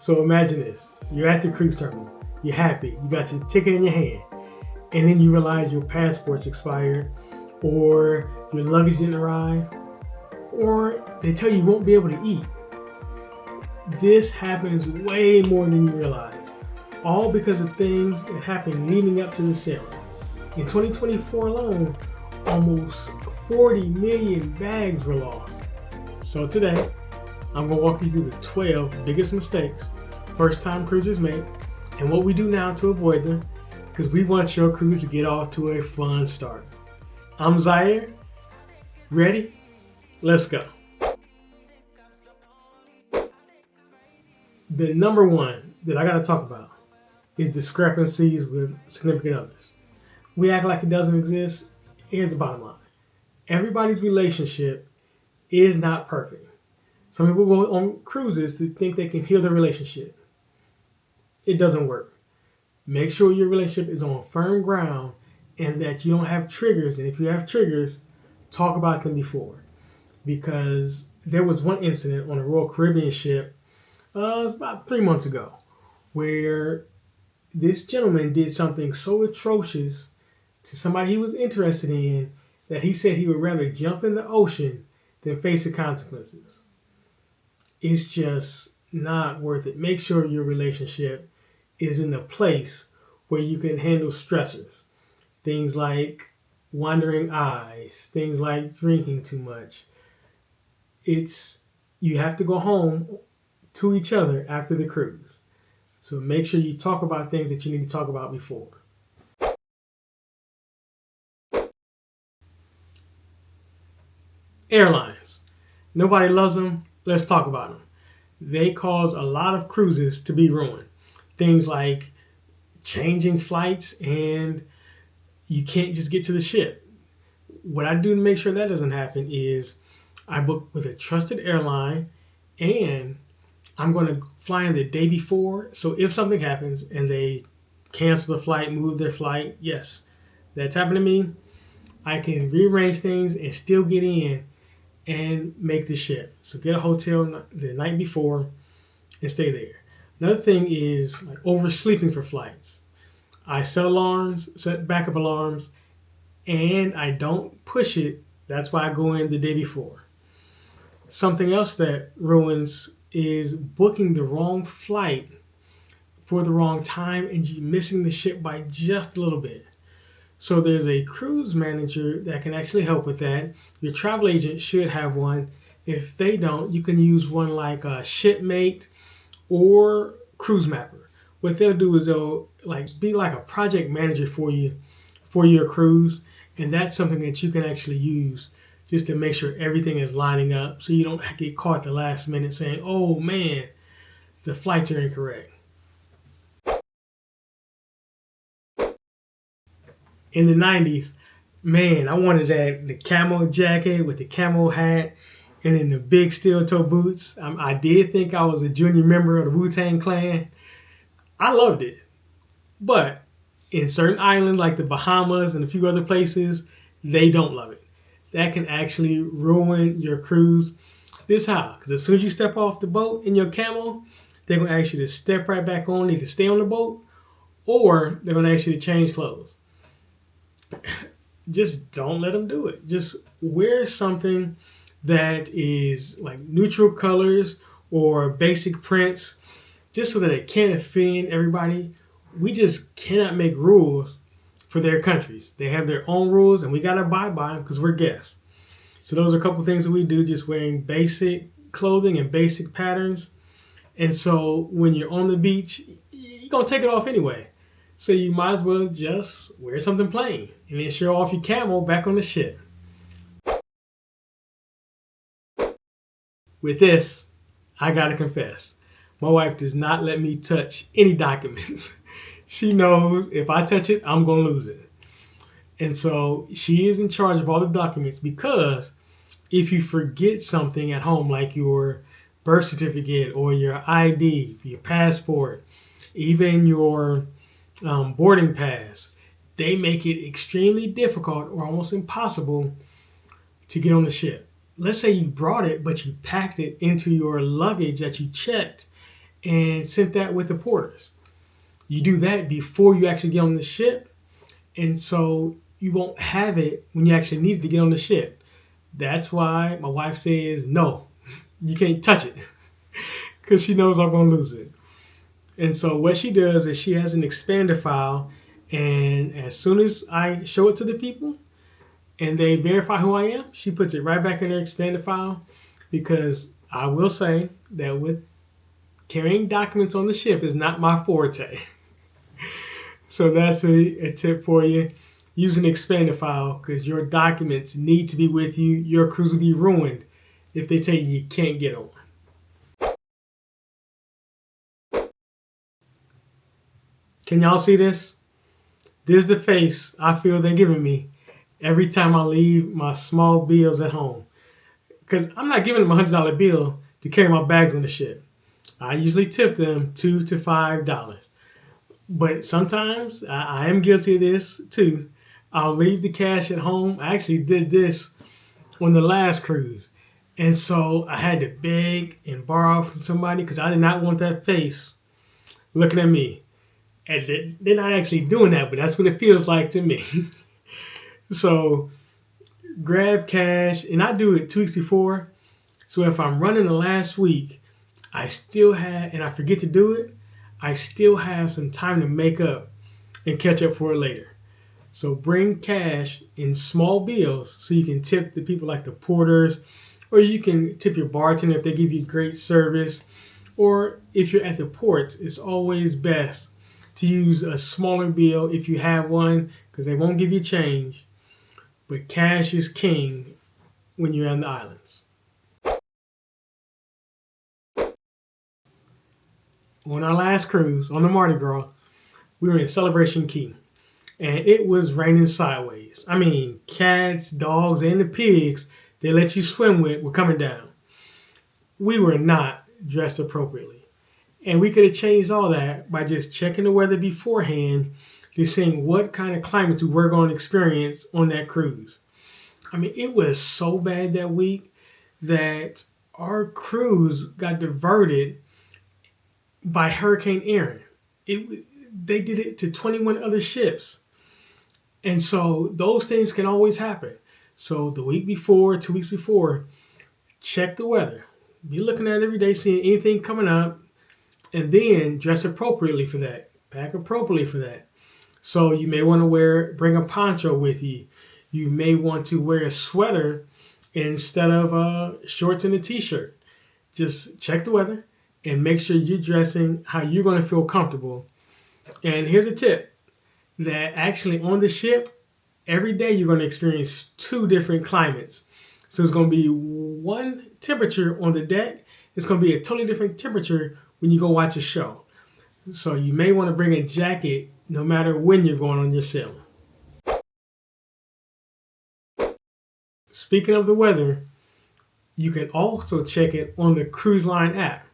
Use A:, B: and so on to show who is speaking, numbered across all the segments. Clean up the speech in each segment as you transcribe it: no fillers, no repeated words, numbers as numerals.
A: So imagine this. You're at the cruise terminal. You're happy. You got your ticket in your hand. And then you realize your passport's expired, or your luggage didn't arrive, or they tell you won't be able to eat. This happens way more than you realize. All because of things that happened leading up to the sailing. In 2024 alone, almost 40 million bags were lost. So today, I'm going to walk you through the 12 biggest mistakes first-time cruisers make and what we do now to avoid them, because we want your cruise to get off to a fun start. I'm Zaire. Ready? Let's go. The number one that I got to talk about is discrepancies with significant others. We act like it doesn't exist. Here's the bottom line. Everybody's relationship is not perfect. Some people go on cruises to think they can heal their relationship. It doesn't work. Make sure your relationship is on firm ground and that you don't have triggers. And if you have triggers, talk about them before. Because there was one incident on a Royal Caribbean ship, it was about 3 months ago, where this gentleman did something so atrocious to somebody he was interested in that he said he would rather jump in the ocean than face the consequences. It's just not worth it. Make sure your relationship is in a place where you can handle stressors. Things like wandering eyes, things like drinking too much. You have to go home to each other after the cruise. So make sure you talk about things that you need to talk about before. Airlines. Nobody loves them. Let's talk about them. They cause a lot of cruises to be ruined. Things like changing flights and you can't just get to the ship. What I do to make sure that doesn't happen is I book with a trusted airline and I'm going to fly in the day before. So if something happens and they cancel the flight, move their flight, yes, that's happened to me. I can rearrange things and still get in and make the ship. So get a hotel the night before and stay there. Another thing is like oversleeping for flights. I set alarms, set backup alarms, and I don't push it. That's why I go in the day before. Something else that ruins is booking the wrong flight for the wrong time and you missing the ship by just a little bit. So there's a cruise manager that can actually help with that. Your travel agent should have one. If they don't, you can use one like a Shipmate or Cruise Mapper. What they'll do is they'll be like a project manager for you for your cruise, and that's something that you can actually use just to make sure everything is lining up so you don't get caught at the last minute saying, oh man, the flights are incorrect. In the 90s, man, I wanted the camo jacket with the camo hat and then the big steel toe boots. I did think I was a junior member of the Wu-Tang Clan. I loved it. But in certain islands like the Bahamas and a few other places, they don't love it. That can actually ruin your cruise. This how? Because as soon as you step off the boat in your camo, they're going to ask you to step right back on, either stay on the boat or they're going to ask you to change clothes. Just don't let them do it. Just wear something that is like neutral colors or basic prints, just so that it can't offend everybody. We just cannot make rules for their countries. They have their own rules and we got to abide by them because we're guests. So those are a couple things that we do, just wearing basic clothing and basic patterns. And so when you're on the beach, you're going to take it off anyway. So you might as well just wear something plain and then show off your camo back on the ship. With this, I gotta confess, my wife does not let me touch any documents. She knows if I touch it, I'm gonna lose it. And so she is in charge of all the documents, because if you forget something at home, like your birth certificate or your ID, your passport, even your boarding pass, they make it extremely difficult or almost impossible to get on the ship. Let's say you brought it, but you packed it into your luggage that you checked, and sent that with the porters. You do that before you actually get on the ship, and so you won't have it when you actually need to get on the ship. That's why my wife says, no, you can't touch it because she knows I'm going to lose it. And so what she does is she has an expander file, and as soon as I show it to the people and they verify who I am, she puts it right back in their expander file, because I will say that with carrying documents on the ship is not my forte. So that's a tip for you. Use an expander file because your documents need to be with you. Your cruise will be ruined if they tell you can't get on. Can y'all see this? This is the face I feel they're giving me every time I leave my small bills at home. Because I'm not giving them a $100 bill to carry my bags on the ship. I usually tip them $2 to $5. But sometimes I am guilty of this too. I'll leave the cash at home. I actually did this on the last cruise. And so I had to beg and borrow from somebody because I did not want that face looking at me. And they're not actually doing that, but that's what it feels like to me. So grab cash, and I do it 2 weeks before. So if I'm running the last week, I still have, and I forget to do it, I still have some time to make up and catch up for it later. So bring cash in small bills so you can tip the people like the porters, or you can tip your bartender if they give you great service. Or if you're at the ports, it's always best to use a smaller bill if you have one, because they won't give you change. But cash is king when you're on the islands. On our last cruise, on the Mardi Gras, we were in Celebration Key, and it was raining sideways. I mean, cats, dogs, and the pigs they let you swim with were coming down. We were not dressed appropriately. And we could have changed all that by just checking the weather beforehand to seeing what kind of climates we were going to experience on that cruise. I mean, it was so bad that week that our cruise got diverted by Hurricane Aaron. They did it to 21 other ships. And so those things can always happen. So the week before, 2 weeks before, check the weather. Be looking at it every day, seeing anything coming up, and then dress appropriately for that. Pack appropriately for that. So you may want to bring a poncho with you. You may want to wear a sweater instead of shorts and a t-shirt. Just check the weather and make sure you're dressing how you're going to feel comfortable. And here's a tip, that actually on the ship, every day you're going to experience 2 different climates. So it's going to be one temperature on the deck. It's going to be a totally different temperature when you go watch a show. So you may want to bring a jacket no matter when you're going on your sailing. Speaking of the weather, you can also check it on the Cruise Line app.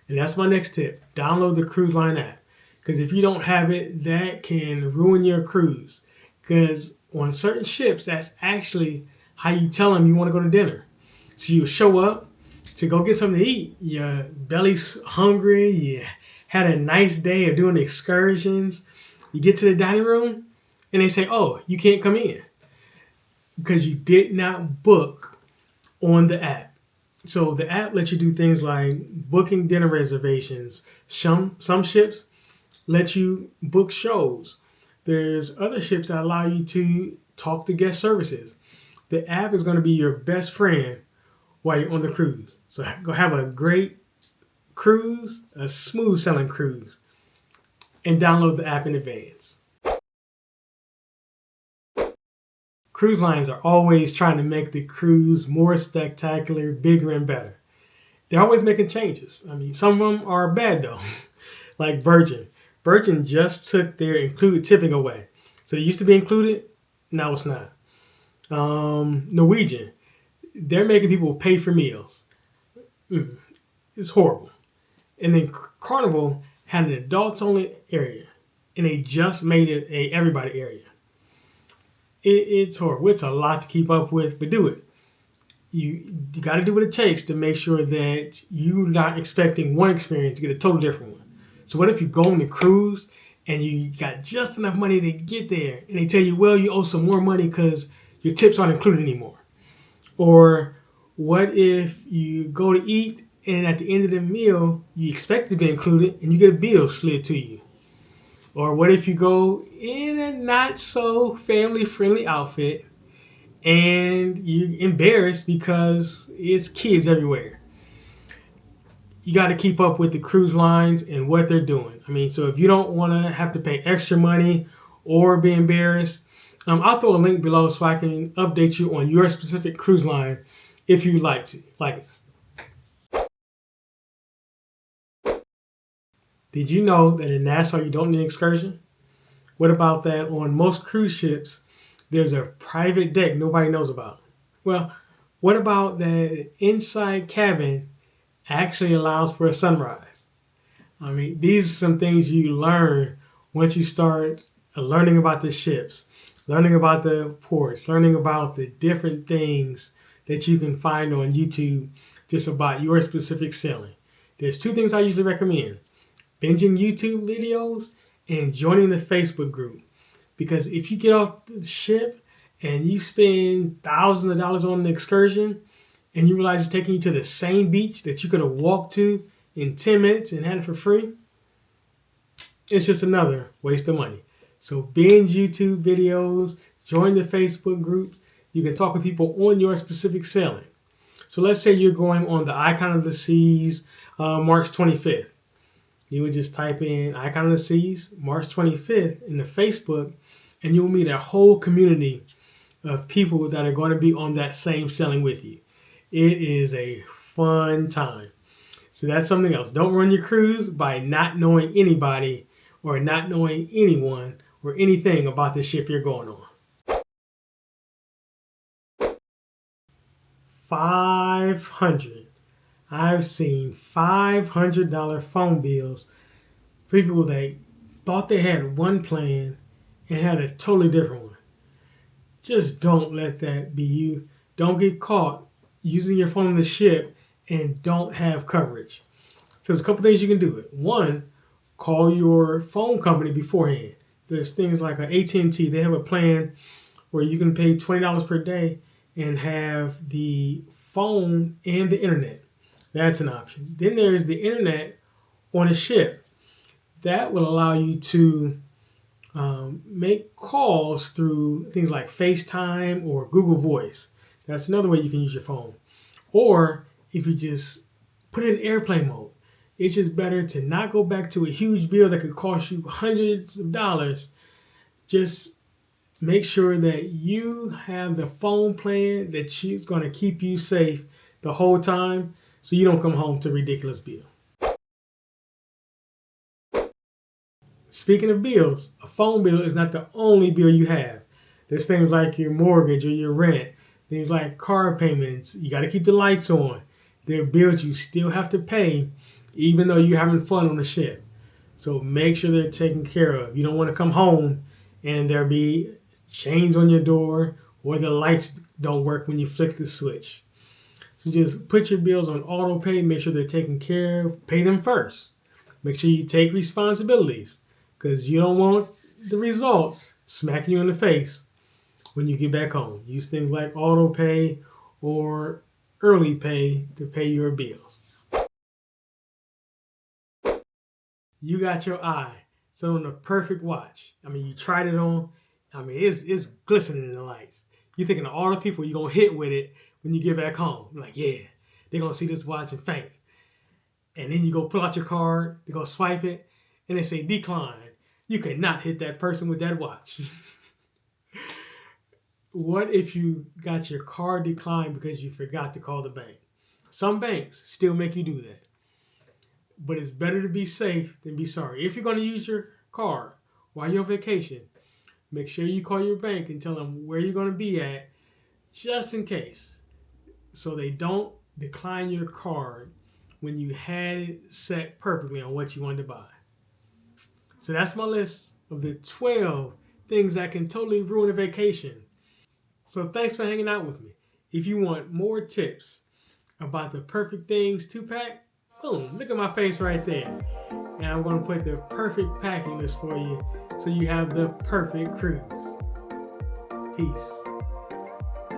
A: And that's my next tip. Download the Cruise Line app. Because if you don't have it, that can ruin your cruise. Because on certain ships, that's actually how you tell them you want to go to dinner. So you show up to go get something to eat. Your belly's hungry. You had a nice day of doing excursions. You get to the dining room and they say, oh, you can't come in because you did not book on the app. So the app lets you do things like booking dinner reservations. Some ships let you book shows. There's other ships that allow you to talk to guest services. The app is going to be your best friend while you're on the cruise. So go have a great cruise, a smooth sailing cruise, and download the app in advance. Cruise lines are always trying to make the cruise more spectacular, bigger, and better. They're always making changes. I mean, some of them are bad though, like Virgin. Virgin just took their included tipping away. So it used to be included, now it's not. Norwegian, they're making people pay for meals. It's horrible. And then Carnival had an adults only area, and they just made it a everybody area. It's horrible. It's a lot to keep up with, but do it. you got to do what it takes to make sure that you're not expecting one experience to get a totally different one. So what if you go on the cruise and you got just enough money to get there, and they tell you, well, you owe some more money because your tips aren't included anymore? Or what if you go to eat and at the end of the meal you expect to be included and you get a bill slid to you? Or what if you go in a not so family friendly outfit and you're embarrassed because it's kids everywhere? You got to keep up with the cruise lines and what they're doing. I mean, so if you don't want to have to pay extra money or be embarrassed, I'll throw a link below so I can update you on your specific cruise line if you'd like to. Did you know that in Nassau you don't need an excursion? What about that on most cruise ships, there's a private deck nobody knows about? Well, what about that inside cabin actually allows for a sunrise? I mean, these are some things you learn once you start learning about the ships, learning about the ports, learning about the different things that you can find on YouTube just about your specific sailing. There's two things I usually recommend: binging YouTube videos and joining the Facebook group. Because if you get off the ship and you spend thousands of dollars on an excursion and you realize it's taking you to the same beach that you could have walked to in 10 minutes and had it for free, it's just another waste of money. So binge YouTube videos, join the Facebook groups. You can talk with people on your specific sailing. So let's say you're going on the Icon of the Seas March 25th. You would just type in Icon of the Seas March 25th in the Facebook, and you'll meet a whole community of people that are going to be on that same sailing with you. It is a fun time. So that's something else. Don't run your cruise by not knowing anybody or not knowing anyone or anything about the ship you're going on. 500. I've seen $500 phone bills for people that thought they had one plan and had a totally different one. Just don't let that be you. Don't get caught using your phone on the ship and don't have coverage. So there's a couple things you can do. One, call your phone company beforehand. There's things like AT&T. They have a plan where you can pay $20 per day and have the phone and the internet. That's an option. Then there's the internet on a ship. That will allow you to make calls through things like FaceTime or Google Voice. That's another way you can use your phone. Or if you just put it in airplane mode, it's just better to not go back to a huge bill that could cost you hundreds of dollars. Just make sure that you have the phone plan that's going to keep you safe the whole time so you don't come home to a ridiculous bill. Speaking of bills, a phone bill is not the only bill you have. There's things like your mortgage or your rent, things like car payments. You got to keep the lights on. There are bills you still have to pay even though you're having fun on the ship. So make sure they're taken care of. You don't want to come home and there be chains on your door or the lights don't work when you flick the switch. So just put your bills on auto pay, make sure they're taken care of, pay them first. Make sure you take responsibilities because you don't want the results smacking you in the face when you get back home. Use things like auto pay or early pay to pay your bills. You got your eye set on the perfect watch. I mean, you tried it on. I mean, it's glistening in the lights. You're thinking of all the people you're going to hit with it when you get back home. You're like, yeah, they're going to see this watch and faint. And then you go pull out your card, they go swipe it, and they say decline. You cannot hit that person with that watch. What if you got your card declined because you forgot to call the bank? Some banks still make you do that. But it's better to be safe than be sorry. If you're going to use your card while you're on vacation, make sure you call your bank and tell them where you're going to be at just in case, so they don't decline your card when you had it set perfectly on what you wanted to buy. So that's my list of the 12 things that can totally ruin a vacation. So thanks for hanging out with me. If you want more tips about the perfect things to pack, boom, look at my face right there. And I'm going to put the perfect packing list for you so you have the perfect cruise. Peace.